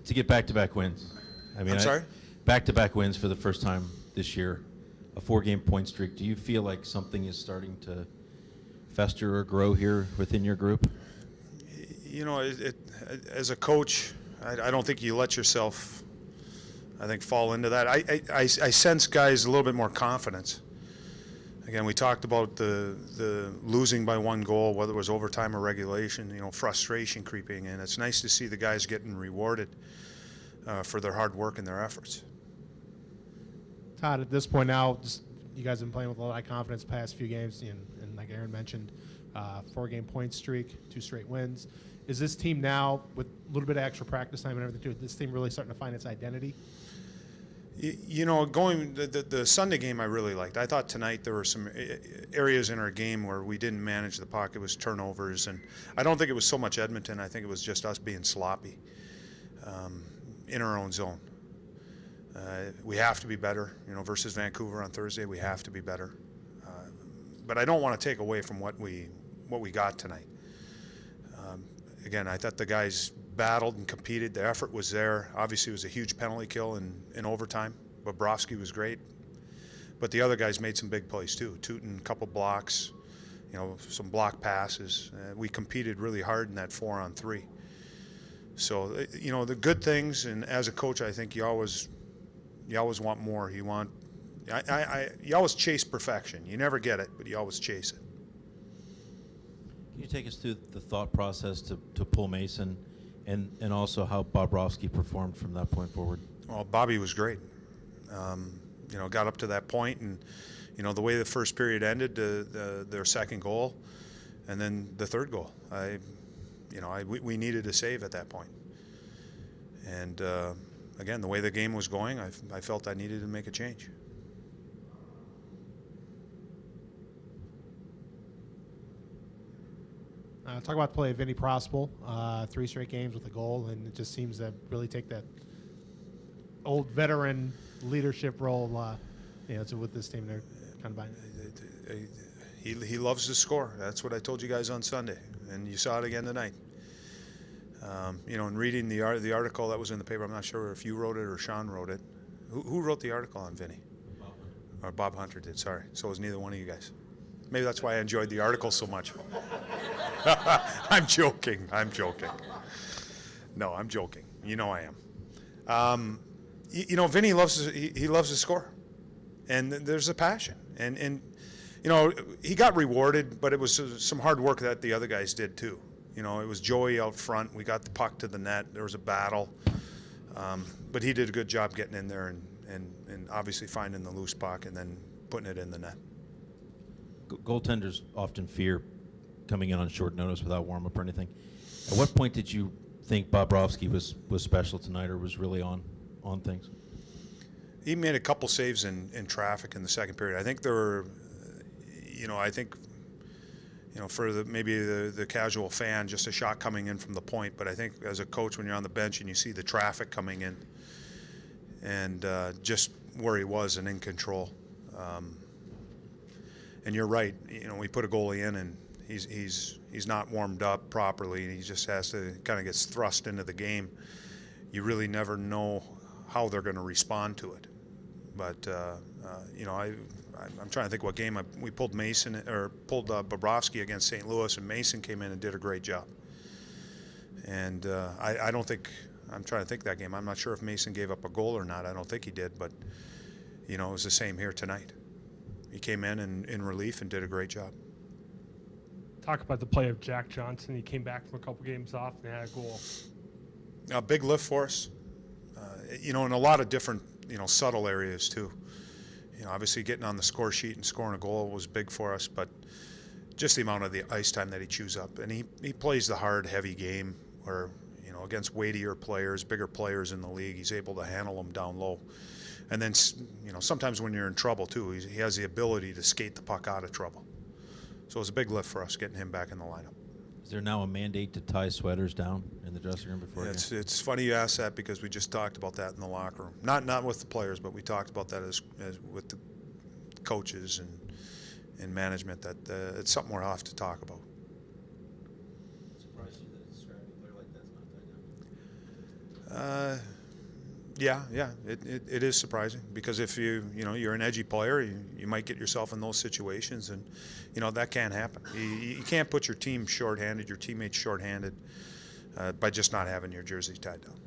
to get back-to-back wins. I mean, I'm sorry? Back-to-back wins for the first time this year, a 4-game point streak. Do you feel like something is starting to fester or grow here within your group? You know, as a coach, I don't think you let yourself, I think, fall into that. I sense guys a little bit more confidence. Again, we talked about the losing by 1 goal, whether it was overtime or regulation, you know, frustration creeping in. It's nice to see the guys getting rewarded for their hard work and their efforts. Todd, at this point now, you guys have been playing with a lot of confidence the past few games, and like Aaron mentioned, 4-game point streak, 2 straight wins. Is this team now, with a little bit of extra practice time and everything, this team really starting to find its identity? You know, going the Sunday game I really liked. I thought tonight there were some areas in our game where we didn't manage the puck. It was turnovers, and I don't think it was so much Edmonton. I think it was just us being sloppy in our own zone. We have to be better, you know, versus Vancouver on Thursday. We have to be better, but I don't want to take away from what we got tonight. Again, I thought the guys battled and competed. The effort was there. Obviously, it was a huge penalty kill in overtime. Bobrovsky was great, but the other guys made some big plays too. Tootin, a couple blocks, you know, some block passes. We competed really hard in that 4-on-3. So, you know, the good things, and as a coach, I think you always want more. You always chase perfection. You never get it, but you always chase it. Can you take us through the thought process to pull Mason, and also how Bobrovsky performed from that point forward? Well, Bobby was great. You know, got up to that point, and you know the way the first period ended, their second goal, and then the third goal. We needed a save at that point, and again, the way the game was going, I felt I needed to make a change. Talk about the play of Vinny Prospel, 3 straight games with a goal, and it just seems to really take that old veteran leadership role, with this team. They're kind of buying. He loves to score. That's what I told you guys on Sunday, and you saw it again tonight. You know, in reading the article that was in the paper, I'm not sure if you wrote it or Sean wrote it. Who wrote the article on Vinny? Or Bob Hunter did, sorry. So it was neither one of you guys. Maybe that's why I enjoyed the article so much. I'm joking. No, I'm joking. You know I am. You know, Vinny loves to score, and there's a passion, and you know he got rewarded, but it was some hard work that the other guys did too. You know, it was Joey out front. We got the puck to the net. There was a battle, but he did a good job getting in there and obviously finding the loose puck and then putting it in the net. Goaltenders often fear coming in on short notice without warm-up or anything. At what point did you think Bobrovsky was special tonight, or was really on things? He made a couple saves in traffic in the second period. I think there were, for maybe the casual fan, just a shot coming in from the point. But I think as a coach, when you're on the bench and you see the traffic coming in, and just where he was and in control. And you're right. You know, we put a goalie in, and he's not warmed up properly, and he just has to kind of gets thrust into the game. You really never know how they're going to respond to it. But I'm trying to think what game we pulled Bobrovsky against St. Louis, and Mason came in and did a great job. And I don't think I'm trying to think that game. I'm not sure if Mason gave up a goal or not. I don't think he did, but you know, it was the same here tonight. He came in relief and did a great job. Talk about the play of Jack Johnson. He came back from a couple games off and had a goal. A big lift for us. In a lot of different, subtle areas too. Obviously getting on the score sheet and scoring a goal was big for us, but just the amount of the ice time that he chews up. And he plays the hard, heavy game where, against weightier players, bigger players in the league, he's able to handle them down low. And then, sometimes when you're in trouble too, he has the ability to skate the puck out of trouble. So it was a big lift for us getting him back in the lineup. Is there now a mandate to tie sweaters down in the dressing room before? It's funny you ask that, because we just talked about that in the locker room. Not with the players, but we talked about that as with the coaches and management. That it's something we'll have to talk about. Surprised you that a scrappy player like that's not tied down? Yeah, it is surprising because if you're an edgy player, you might get yourself in those situations, and that can't happen. You can't put your team shorthanded, your teammates shorthanded, by just not having your jersey tied down.